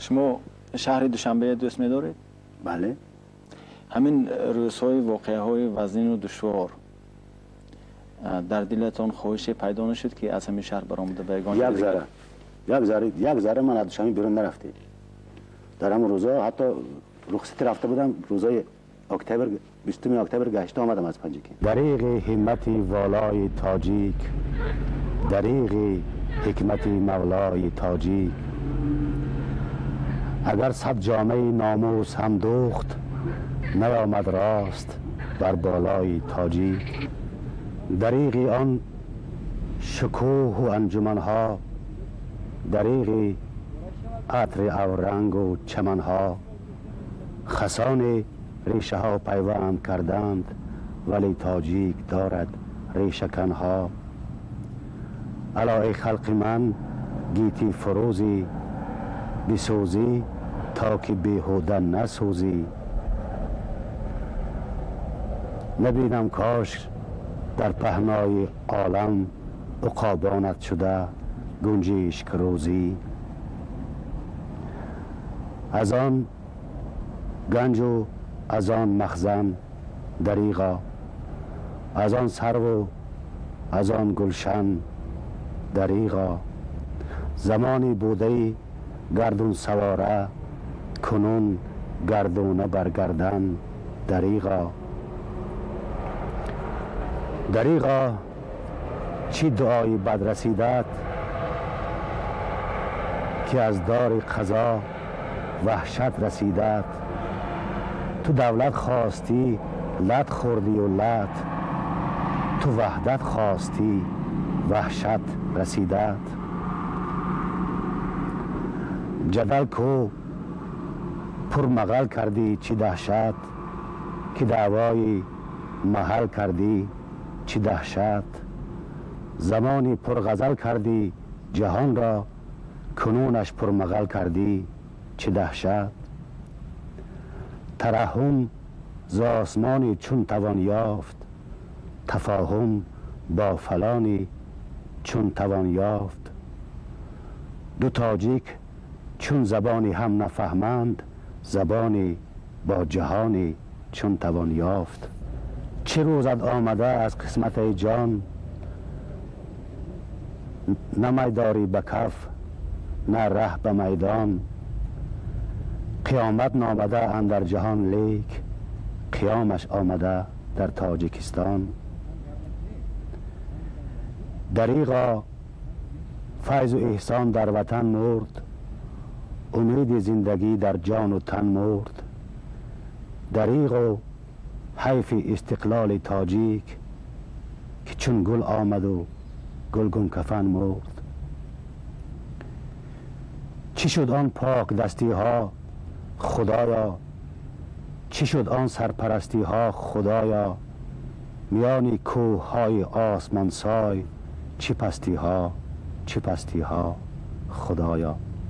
شما شهر دوشنبه دوست می‌دارید؟ بله. همین روزهای واقعه‌های وزین و دشوار در دلتان خواهش پیدا نشد که از همین شهر برآمده به یگانه یک ذره من از دوشنبه بیرون نرفته. در همون روزا حتی رخصتی رفته بودم، روزای اکتبر 20 اکتبر گشته آمدم از پنجکی. دریغ همت والای تاجیک، دریغ حکمت مولای تاجیک. اگر صد جامه ناموس هم دوخت، نیامد راست بر بالای تاجیک. دریغ آن شکوه و انجمنها، دریغ عطر اورنگ و چمنها. خسان ریشه ها پیوند کردند، ولی تاجیک دارد ریشکنها. الا ای خلق من گیتی فروزی، بسوزی تا که بیهوده نسوزی. نبینم کاش در پهنای عالم عقابانت شده گنجیشک روزی. از آن گنج و از آن مخزن دریغا، از آن سرو و از آن گلشن دریغا. زمانی بوده گردون سواره، کنون گردونه برگردن دریغا. دریغا چی دعای بد رسیدت، که از دار قضا وحشت رسیدت. تو دولت خواستی لت خوردی و لت، تو وحدت خواستی وحشت رسیدت. جدل کو پرمغل کردی چی دهشت، که دعوای محل کردی چی دهشت. زمانی پرغزل کردی جهان را، کنونش پرمغل کردی چی دهشت. ترحم ز آسمانی چون توان یافت، تفاهم با فلانی چون توان یافت. دو تاجیک چون زبانی هم نفهمند، زبانی با جهانی چون توان یافت. چه روزت آمده از قسمت ای جان، نه میداری به کف نه ره به میدان. قیامت نامده اندر جهان، لیک قیامش آمده در تاجیکستان. دریغا فیض و احسان در وطن مرد، امید زندگی در جان و تن مرد. دریغ و حیف استقلال تاجیک، که چون گل آمد و گلگون کفن مرد. چی شد آن پاک دستی ها خدایا، چی شد آن سرپرستی ها خدایا. میانی کوه های آسمان سای، چی پستی ها خدایا.